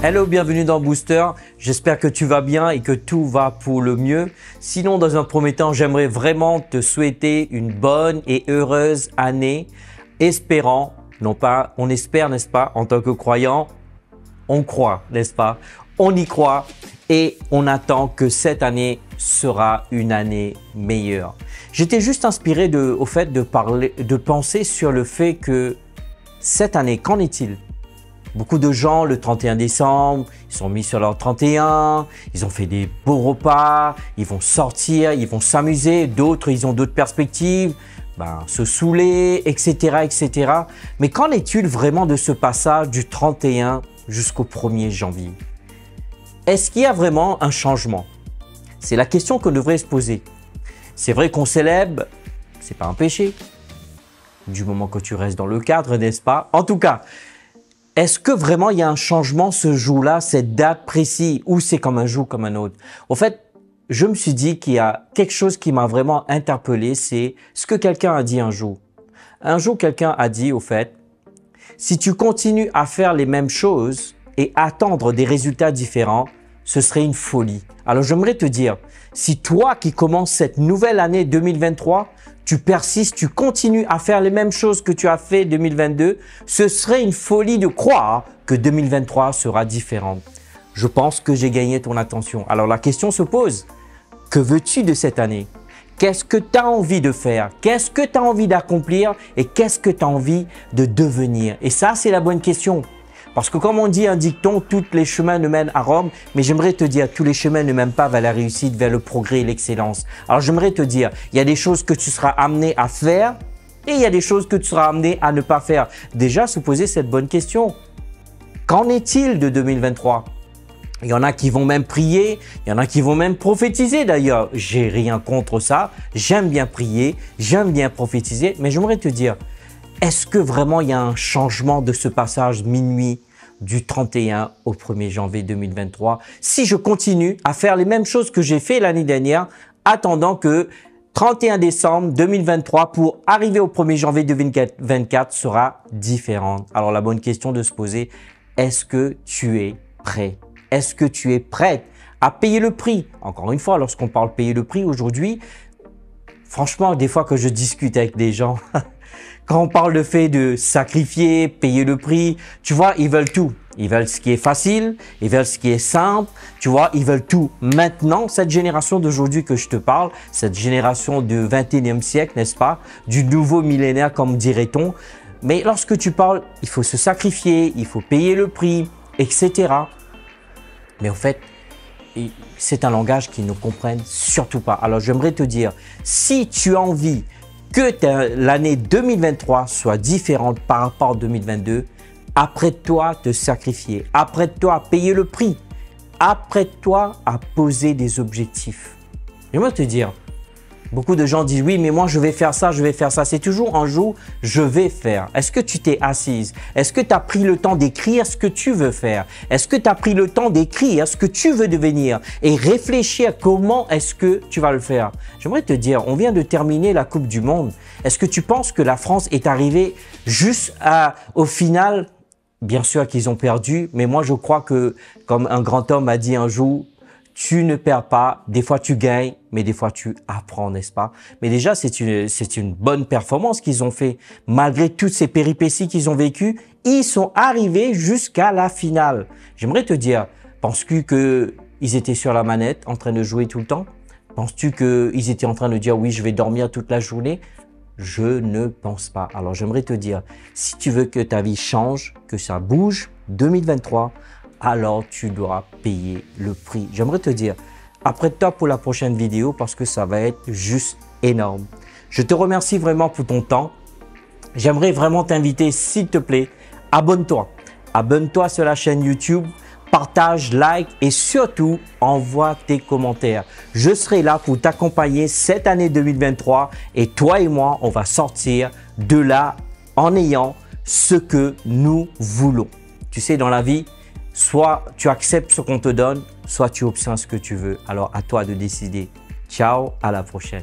Hello, bienvenue dans Booster. J'espère que tu vas bien et que tout va pour le mieux. Sinon, dans un premier temps, j'aimerais vraiment te souhaiter une bonne et heureuse année, espérant, non pas, on espère, n'est-ce pas, en tant que croyant, on croit, n'est-ce pas? On y croit et on attend que cette année sera une année meilleure. J'étais juste inspiré au fait de penser sur le fait que cette année, qu'en est-il? Beaucoup de gens, le 31 décembre, ils sont mis sur leur 31, ils ont fait des beaux repas, ils vont sortir, ils vont s'amuser. D'autres, ils ont d'autres perspectives, se saouler, etc., etc. Mais qu'en est-il vraiment de ce passage du 31 jusqu'au 1er janvier? Est-ce qu'il y a vraiment un changement? C'est la question qu'on devrait se poser. C'est vrai qu'on célèbre, c'est pas un péché, du moment que tu restes dans le cadre, n'est-ce pas? En tout cas, est-ce que vraiment il y a un changement ce jour-là, cette date précise, ou c'est comme un jour comme un autre? En fait, je me suis dit qu'il y a quelque chose qui m'a vraiment interpellé, c'est ce que quelqu'un a dit un jour. Un jour, quelqu'un a dit, au fait, si tu continues à faire les mêmes choses et attendre des résultats différents, ce serait une folie. Alors, j'aimerais te dire, si toi qui commences cette nouvelle année 2023, tu persistes, tu continues à faire les mêmes choses que tu as fait 2022, ce serait une folie de croire que 2023 sera différente. Je pense que j'ai gagné ton attention. Alors la question se pose, que veux-tu de cette année? Qu'est-ce que tu as envie de faire? Qu'est-ce que tu as envie d'accomplir? Et qu'est-ce que tu as envie de devenir? Et ça, c'est la bonne question. Parce que comme on dit un dicton, tous les chemins ne mènent à Rome, mais j'aimerais te dire, tous les chemins ne mènent pas vers la réussite, vers le progrès et l'excellence. Alors j'aimerais te dire, il y a des choses que tu seras amené à faire et il y a des choses que tu seras amené à ne pas faire. Déjà, se poser cette bonne question. Qu'en est-il de 2023? Il y en a qui vont même prier, il y en a qui vont même prophétiser d'ailleurs. J'ai rien contre ça, j'aime bien prier, j'aime bien prophétiser, mais j'aimerais te dire, est-ce que vraiment il y a un changement de ce passage minuit du 31 au 1er janvier 2023 si je continue à faire les mêmes choses que j'ai fait l'année dernière, attendant que 31 décembre 2023 pour arriver au 1er janvier 2024 sera différente? Alors la bonne question de se poser, est-ce que tu es prêt? Est-ce que tu es prête à payer le prix? Encore une fois, lorsqu'on parle payer le prix aujourd'hui, franchement, des fois que je discute avec des gens, quand on parle de fait de sacrifier, payer le prix, tu vois, ils veulent tout. Ils veulent ce qui est facile, ils veulent ce qui est simple, tu vois, ils veulent tout. Maintenant, cette génération d'aujourd'hui que je te parle, cette génération du 21e siècle, n'est-ce pas, du nouveau millénaire comme dirait-on, mais lorsque tu parles, il faut se sacrifier, il faut payer le prix, etc. Mais en fait, c'est un langage qu'ils ne comprennent surtout pas. Alors, j'aimerais te dire, si tu as envie que l'année 2023 soit différente par rapport à 2022, apprête-toi à te sacrifier, apprête-toi à payer le prix, apprête-toi à poser des objectifs. J'aimerais te dire, beaucoup de gens disent « oui, mais moi je vais faire ça, je vais faire ça ». C'est toujours un jour « je vais faire ». Est-ce que tu t'es assise? Est-ce que tu as pris le temps d'écrire ce que tu veux faire? Est-ce que tu as pris le temps d'écrire ce que tu veux devenir et réfléchir comment est-ce que tu vas le faire? J'aimerais te dire, on vient de terminer la Coupe du Monde. Est-ce que tu penses que la France est arrivée juste au final? Bien sûr qu'ils ont perdu, mais moi je crois que, comme un grand homme a dit un jour, tu ne perds pas, des fois tu gagnes, mais des fois tu apprends, n'est-ce pas? Mais déjà, c'est une bonne performance qu'ils ont fait. Malgré toutes ces péripéties qu'ils ont vécues, ils sont arrivés jusqu'à la finale. J'aimerais te dire, penses-tu qu'ils étaient sur la manette en train de jouer tout le temps? Penses-tu qu'ils étaient en train de dire oui, je vais dormir toute la journée? Je ne pense pas. Alors j'aimerais te dire, si tu veux que ta vie change, que ça bouge, 2023, alors tu dois payer le prix. J'aimerais te dire, apprête-toi pour la prochaine vidéo parce que ça va être juste énorme. Je te remercie vraiment pour ton temps. J'aimerais vraiment t'inviter, s'il te plaît, abonne-toi. Abonne-toi sur la chaîne YouTube, partage, like et surtout envoie tes commentaires. Je serai là pour t'accompagner cette année 2023 et toi et moi, on va sortir de là en ayant ce que nous voulons. Tu sais, dans la vie, soit tu acceptes ce qu'on te donne, soit tu obtiens ce que tu veux. Alors à toi de décider. Ciao, à la prochaine.